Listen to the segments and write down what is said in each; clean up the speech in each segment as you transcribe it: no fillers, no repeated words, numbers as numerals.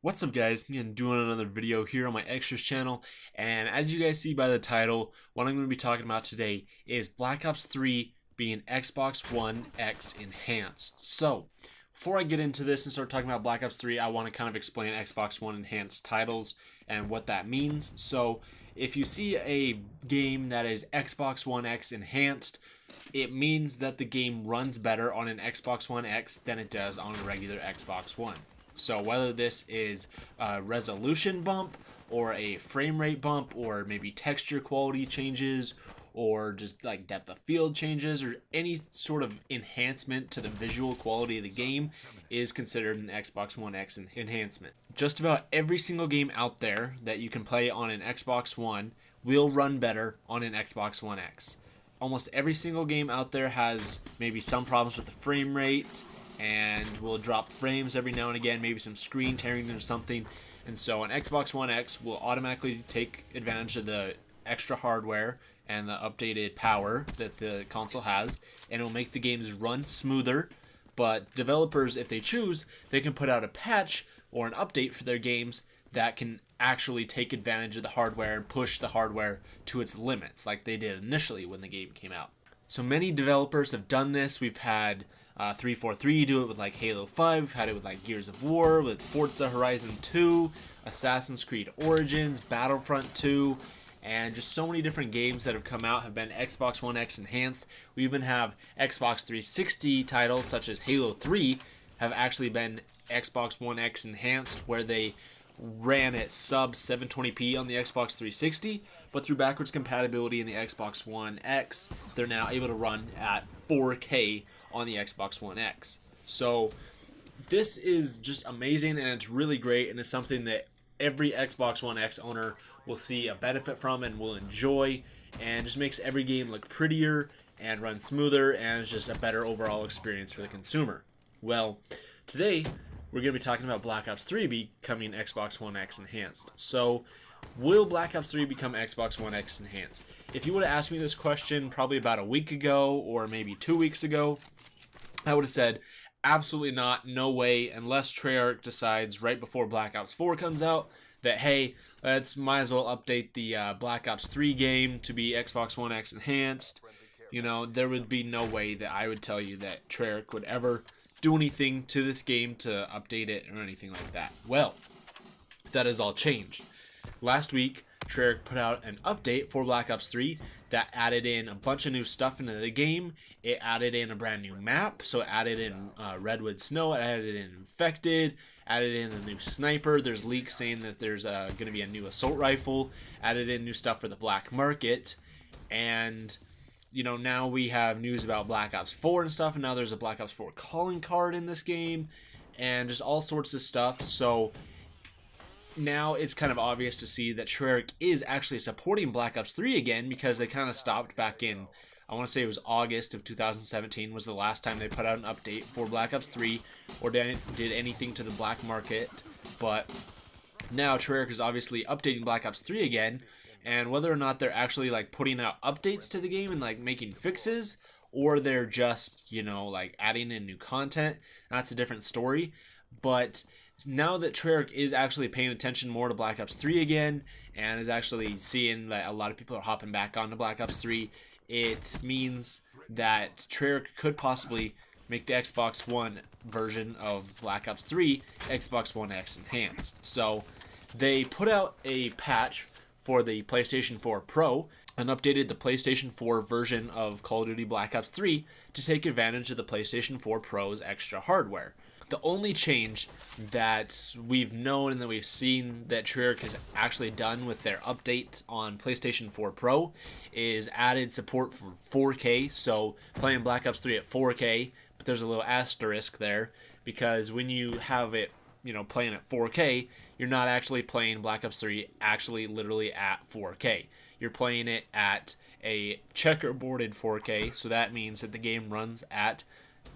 What's up guys, I'm doing another video here on my extras channel, and as you guys see by the title, what I'm going to be talking about today is Black Ops 3 being Xbox One X enhanced. So, before I get into this and start talking about Black Ops 3, I want to kind of explain Xbox One enhanced titles and what that means. So, if you see a game that is Xbox One X enhanced, it means that the game runs better on an Xbox One X than it does on a regular Xbox One. So whether this is a resolution bump or a frame rate bump or maybe texture quality changes or just like depth of field changes or any sort of enhancement to the visual quality of the game is considered an Xbox One X enhancement. Just about every single game out there that you can play on an Xbox One will run better on an Xbox One X. Almost every single game out there has maybe some problems with the frame rate and will drop frames every now and again, maybe some screen tearing or something. And so an Xbox One X will automatically take advantage of the extra hardware and the updated power that the console has, and it will make the games run smoother. But developers, if they choose, they can put out a patch or an update for their games that can actually take advantage of the hardware and push the hardware to its limits, like they did initially when the game came out. So many developers have done this. We've had 343 do it with like Halo 5, we've had it with like Gears of War, with Forza Horizon 2, Assassin's Creed Origins, Battlefront 2, and just so many different games that have come out have been Xbox One X enhanced. We even have Xbox 360 titles such as Halo 3 have actually been Xbox One X enhanced, where they ran at sub 720p on the Xbox 360, but through backwards compatibility in the Xbox One X, they're now able to run at 4K on the Xbox One X. So this is just amazing, and it's really great, and it's something that every Xbox One X owner will see a benefit from and will enjoy, and just makes every game look prettier and run smoother, and it's just a better overall experience for the consumer. Well, today we're going to be talking about Black Ops 3 becoming Xbox One X enhanced. So, will Black Ops 3 become Xbox One X enhanced? If you would have asked me this question probably about a week ago or maybe 2 weeks ago, I would have said absolutely not, no way, unless Treyarch decides right before Black Ops 4 comes out that, hey, might as well update the Black Ops 3 game to be Xbox One X enhanced. You know, there would be no way that I would tell you that Treyarch would ever do anything to this game to update it or anything like that. Well, that has all changed. Last week, Treyarch put out an update for Black Ops 3 that added in a bunch of new stuff into the game. It added in a brand new map, so it added in Redwood Snow, it added in Infected, added in a new sniper. There's leaks saying that there's going to be a new assault rifle, added in new stuff for the black market, and you know, now we have news about Black Ops 4 and stuff, and now there's a Black Ops 4 calling card in this game, and just all sorts of stuff. So now it's kind of obvious to see that Treyarch is actually supporting Black Ops 3 again, because they kind of stopped back in, I want to say it was August of 2017 was the last time they put out an update for Black Ops 3 or did anything to the black market. But now Treyarch is obviously updating Black Ops 3 again, and whether or not they're actually like putting out updates to the game and like making fixes, or they're just, you know, like adding in new content, that's a different story. But now that Treyarch is actually paying attention more to Black Ops 3 again, and is actually seeing that a lot of people are hopping back onto Black Ops 3, it means that Treyarch could possibly make the Xbox One version of Black Ops 3 Xbox One X enhanced. So they put out a patch for the PlayStation 4 Pro and updated the PlayStation 4 version of Call of Duty Black Ops 3 to take advantage of the PlayStation 4 Pro's extra hardware. The only change that we've known and that we've seen that Treyarch has actually done with their update on PlayStation 4 Pro is added support for 4K, so playing Black Ops 3 at 4K, but there's a little asterisk there, because when you have it, you know, playing at 4K, you're not actually playing Black Ops 3 actually literally at 4K. You're playing it at a checkerboarded 4K, so that means that the game runs at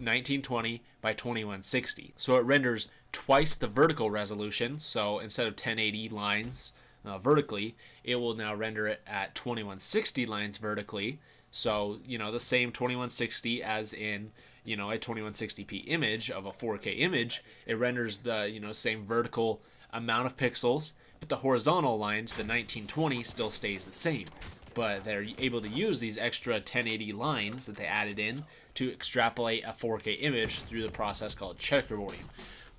1920 by 2160. So it renders twice the vertical resolution, so instead of 1080 lines vertically, it will now render it at 2160 lines vertically. So, you know, the same 2160 as in, you know, a 2160p image of a 4K image, it renders the, you know, same vertical amount of pixels, but the horizontal lines, the 1920, still stays the same. But they're able to use these extra 1080 lines that they added in to extrapolate a 4K image through the process called checkerboarding.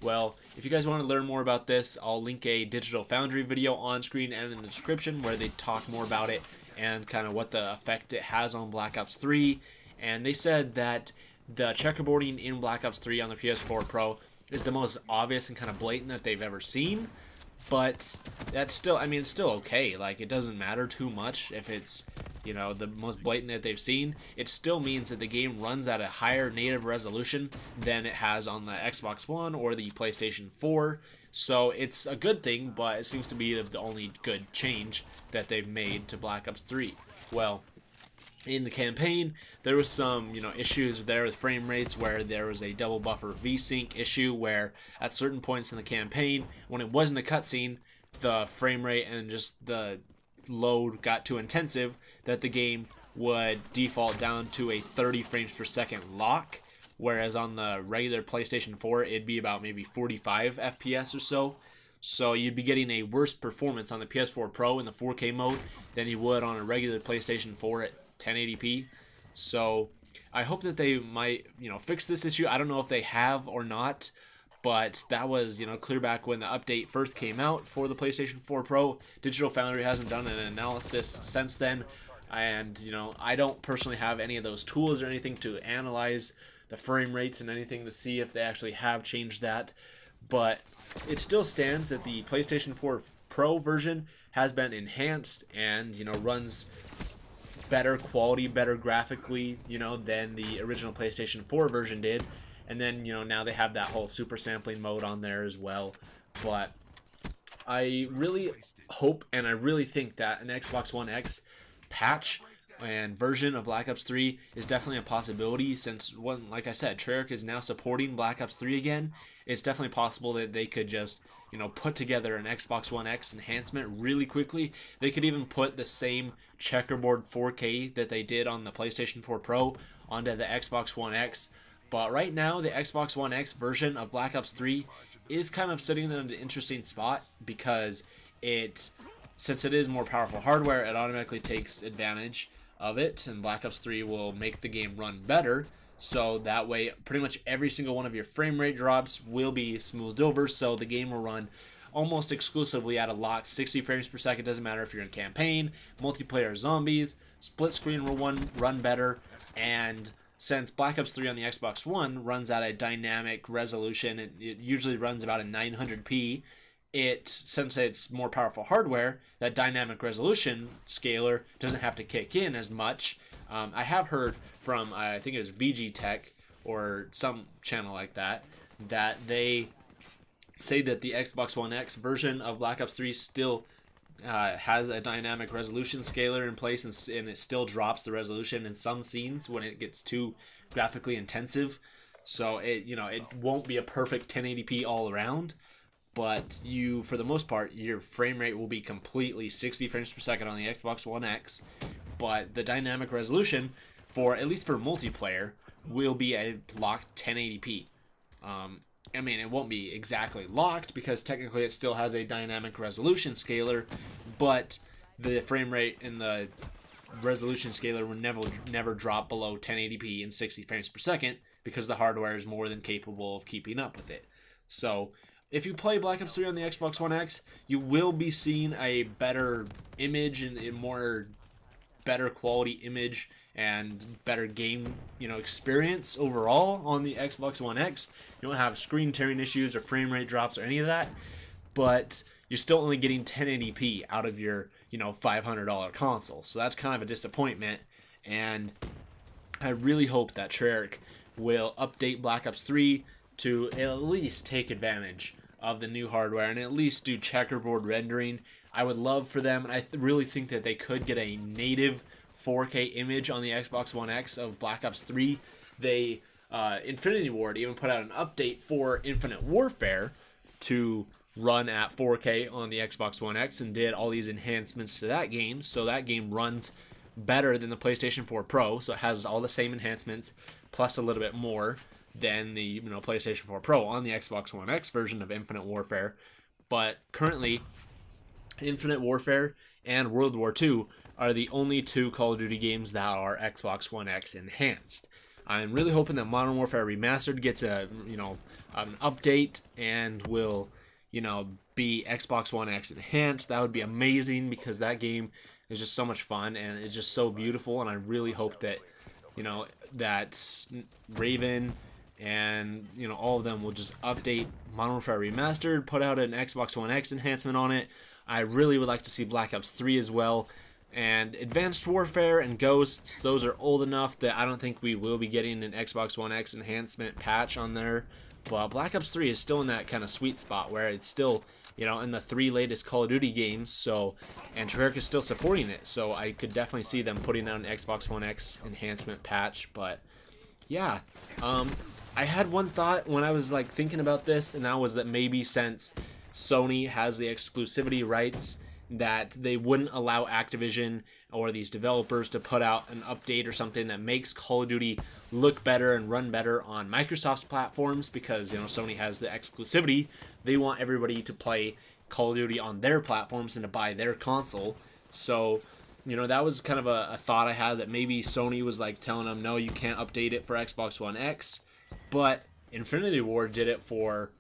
Well, if you guys want to learn more about this, I'll link a Digital Foundry video on screen and in the description where they talk more about it and kind of what the effect it has on Black Ops 3. And they said that the checkerboarding in Black Ops 3 on the PS4 Pro is the most obvious and kind of blatant that they've ever seen. But that's still, I mean, it's still okay. Like, it doesn't matter too much if it's, you know, the most blatant that they've seen. It still means that the game runs at a higher native resolution than it has on the Xbox One or the PlayStation 4. So it's a good thing, but it seems to be the only good change that they've made to Black Ops 3. Well, in the campaign, there was some, issues there with frame rates where there was a double buffer VSync issue where at certain points in the campaign, when it wasn't a cutscene, the frame rate and just the load got too intensive that the game would default down to a 30 frames per second lock, whereas on the regular PlayStation 4, it'd be about maybe 45 FPS or so. So you'd be getting a worse performance on the PS4 Pro in the 4K mode than you would on a regular PlayStation 4 at 1080p. So I hope that they might, fix this issue. I don't know if they have or not, but that was, clear back when the update first came out for the PlayStation 4 Pro. Digital Foundry hasn't done an analysis since then, and, I don't personally have any of those tools or anything to analyze the frame rates and anything to see if they actually have changed that. But it still stands that the PlayStation 4 Pro version has been enhanced and, runs better quality, better graphically, than the original PlayStation 4 version did. And then, now they have that whole super sampling mode on there as well. But I really hope and I really think that an Xbox One X patch and version of Black Ops 3 is definitely a possibility since, like I said, Treyarch is now supporting Black Ops 3 again. It's definitely possible that they could just, put together an Xbox One X enhancement really quickly. They could even put the same checkerboard 4K that they did on the PlayStation 4 Pro onto the Xbox One X. But right now, the Xbox One X version of Black Ops 3 is kind of sitting in an interesting spot because since it is more powerful hardware, it automatically takes advantage of it, and Black Ops 3 will make the game run better. So that way, pretty much every single one of your frame rate drops will be smoothed over, so the game will run almost exclusively at a locked 60 frames per second. Doesn't matter if you're in campaign, multiplayer, zombies, split screen will run better. And since Black Ops 3 on the Xbox One runs at a dynamic resolution, it usually runs about a 900p. Since it's more powerful hardware, that dynamic resolution scaler doesn't have to kick in as much. I have heard from, I think it was VG Tech or some channel like that, that they say that the Xbox One X version of Black Ops 3 still has a dynamic resolution scaler in place, and it still drops the resolution in some scenes when it gets too graphically intensive. So it won't be a perfect 1080p all around, but for the most part, your frame rate will be completely 60 frames per second on the Xbox One X, but the dynamic resolution, at least for multiplayer, will be a locked 1080p. I mean, it won't be exactly locked because technically it still has a dynamic resolution scaler, but the frame rate in the resolution scaler will never drop below 1080p and 60 frames per second because the hardware is more than capable of keeping up with it. So if you play Black Ops 3 on the Xbox One X, you will be seeing a better image and a better quality image and better game, experience overall on the Xbox One X. You don't have screen tearing issues or frame rate drops or any of that, but you're still only getting 1080p out of your, $500 console. So that's kind of a disappointment, and I really hope that Treyarch will update Black Ops 3 to at least take advantage of the new hardware and at least do checkerboard rendering. I would love for them, and I really think that they could get a native 4K image on the Xbox One X of Black Ops 3. They, Infinity Ward even put out an update for Infinite Warfare to run at 4K on the Xbox One X and did all these enhancements to that game, so that game runs better than the PlayStation 4 Pro, so it has all the same enhancements plus a little bit more than the PlayStation 4 Pro on the Xbox One X version of Infinite Warfare. but currently Infinite Warfare and World War II are the only two Call of Duty games that are Xbox One X enhanced. I'm really hoping that Modern Warfare Remastered gets an update and will, be Xbox One X enhanced. That would be amazing because that game is just so much fun and it's just so beautiful. And I really hope that, that Raven and all of them will just update Modern Warfare Remastered, put out an Xbox One X enhancement on it. I really would like to see Black Ops 3 as well. And Advanced Warfare and Ghosts, those are old enough that I don't think we will be getting an Xbox One X enhancement patch on there. But Black Ops 3 is still in that kind of sweet spot where it's still, in the 3 latest Call of Duty games. So, and Treyarch is still supporting it. So I could definitely see them putting out an Xbox One X enhancement patch. But yeah, I had one thought when I was thinking about this, and that was that maybe since Sony has the exclusivity rights, that they wouldn't allow Activision or these developers to put out an update or something that makes Call of Duty look better and run better on Microsoft's platforms, because Sony has the exclusivity. They want everybody to play Call of Duty on their platforms and to buy their console. So that was kind of a thought I had, that maybe Sony was telling them, no, you can't update it for Xbox One X, but Infinity Ward did it for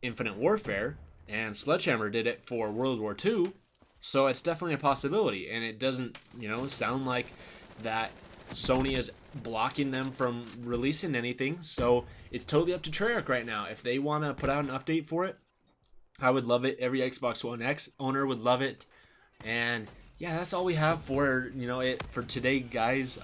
Infinite Warfare and Sledgehammer did it for World War II. So it's definitely a possibility, and it doesn't, sound like that Sony is blocking them from releasing anything. So it's totally up to Treyarch right now. If they want to put out an update for it, I would love it. Every Xbox One X owner would love it. And yeah, that's all we have for it for today, guys.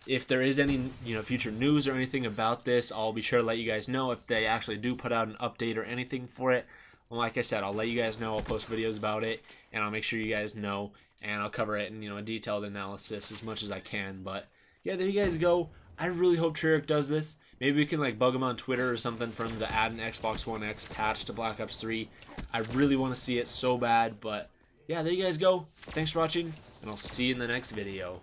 If there is any future news or anything about this, I'll be sure to let you guys know if they actually do put out an update or anything for it. Well, like I said, I'll let you guys know. I'll post videos about it, and I'll make sure you guys know, and I'll cover it in a detailed analysis as much as I can. But yeah, there you guys go. I really hope Treyarch does this. Maybe we can bug them on Twitter or something for them to add an Xbox One X patch to Black Ops 3. I really want to see it so bad. But yeah, there you guys go. Thanks for watching, and I'll see you in the next video.